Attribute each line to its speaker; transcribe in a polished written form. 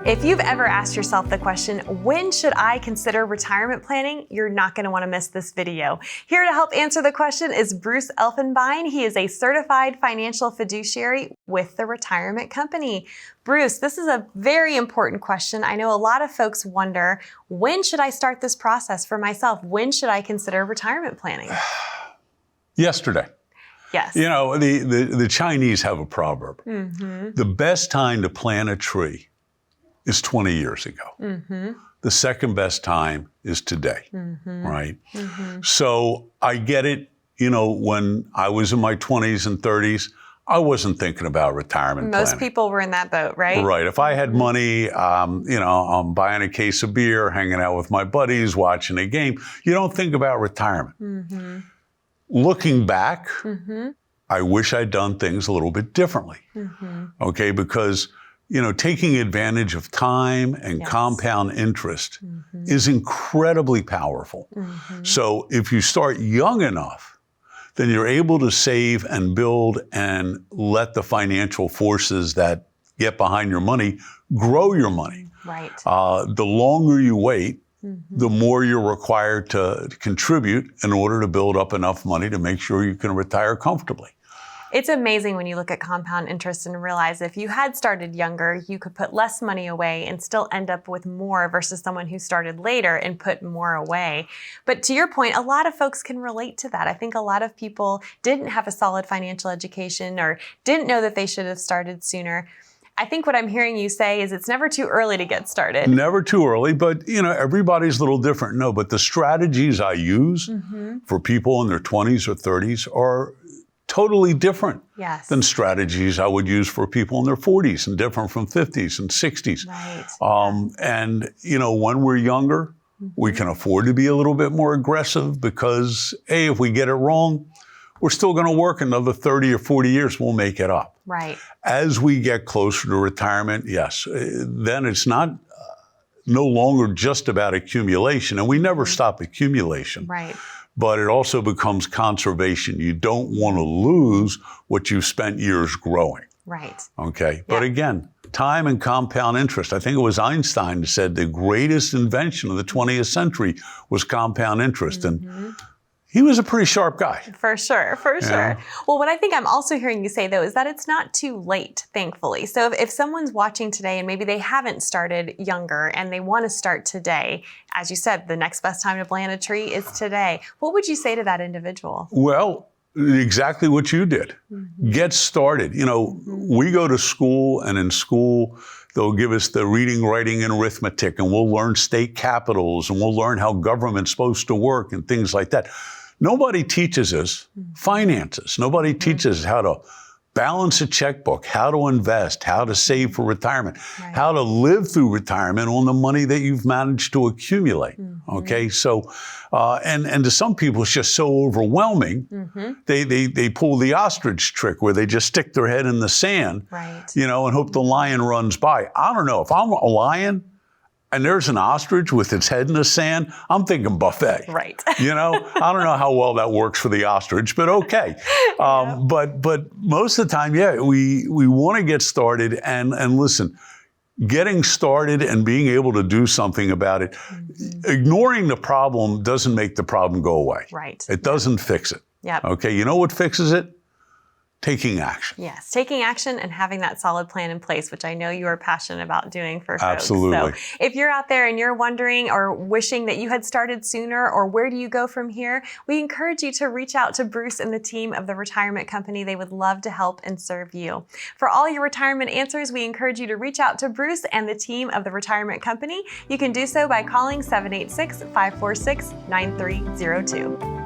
Speaker 1: If you've ever asked yourself the question, when should I consider retirement planning? You're not going to want to miss this video. Here to help answer the question is Bruce Elfenbein. He is a certified financial fiduciary with the Retirement Company. Bruce, this is a very important question. I know a lot of folks wonder, when should I start this process for myself? When should I consider retirement planning?
Speaker 2: Yesterday.
Speaker 1: Yes.
Speaker 2: You know, the Chinese have a proverb. The best time to plant a tree is 20 years ago. The second best time is today, right? So I get it. You know, when I was in my 20s and 30s, I wasn't thinking about retirement planning.
Speaker 1: Most people were in that boat, right?
Speaker 2: Right. If I had money, you know, I'm buying a case of beer, hanging out with my buddies, watching a game. You don't think about retirement. Looking back, I wish I'd done things a little bit differently. Okay, because you know, taking advantage of time and compound interest is incredibly powerful. So if you start young enough, then you're able to save and build and let the financial forces that get behind your money grow your money.
Speaker 1: Right.
Speaker 2: The longer you wait, the more you're required to contribute in order to build up enough money to make sure you can retire comfortably.
Speaker 1: It's amazing when you look at compound interest and realize if you had started younger, you could put less money away and still end up with more versus someone who started later and put more away. But to your point, a lot of folks can relate to that. I think a lot of people didn't have a solid financial education or didn't know that they should have started sooner. I think what I'm hearing you say is it's never too early to get started.
Speaker 2: Never too early, but you know, everybody's a little different. No, but the strategies I use for people in their 20s or 30s are totally different than strategies I would use for people in their 40s and different from 50s and 60s.
Speaker 1: Right.
Speaker 2: And, you know, when we're younger, we can afford to be a little bit more aggressive because, A, if we get it wrong, we're still going to work another 30 or 40 years. We'll make it up.
Speaker 1: Right.
Speaker 2: As we get closer to retirement, yes, then it's not no longer just about accumulation. And we never stop accumulation.
Speaker 1: Right.
Speaker 2: But it also becomes conservation. You don't want to lose what you've spent years growing.
Speaker 1: Right.
Speaker 2: Okay. But again, time and compound interest. I think it was Einstein who said the greatest invention of the 20th century was compound interest. And he was a pretty sharp guy.
Speaker 1: For sure, for sure. Well, what I think I'm also hearing you say, though, is that it's not too late, thankfully. So if someone's watching today and maybe they haven't started younger and they want to start today, as you said, the next best time to plant a tree is today. What would you say to that individual?
Speaker 2: Well, exactly what you did. Get started. You know, we go to school, and in school, they'll give us the reading, writing, and arithmetic, and we'll learn state capitals, and we'll learn how government's supposed to work and things like that. Nobody teaches us finances. Nobody teaches us how to balance a checkbook, how to invest, how to save for retirement, how to live through retirement on the money that you've managed to accumulate. Okay, so, and to some people, it's just so overwhelming. They pull the ostrich trick where they just stick their head in the sand, you know, and hope the lion runs by. I don't know. If I'm a lion, and there's an ostrich with its head in the sand, I'm thinking buffet.
Speaker 1: Right.
Speaker 2: You know, I don't know how well that works for the ostrich, but okay. But most of the time, we want to get started and listen, getting started and being able to do something about it. Ignoring the problem doesn't make the problem go away.
Speaker 1: Right.
Speaker 2: It doesn't fix it.
Speaker 1: Yep.
Speaker 2: Okay, you know what fixes it? Taking action.
Speaker 1: Yes, taking action and having that solid plan in place, which I know you are passionate about doing for folks.
Speaker 2: Absolutely.
Speaker 1: So if you're out there and you're wondering or wishing that you had started sooner or where do you go from here, we encourage you to reach out to Bruce and the team of the Retirement Company. They would love to help and serve you. For all your retirement answers, we encourage you to reach out to Bruce and the team of the Retirement Company. You can do so by calling 786-546-9302.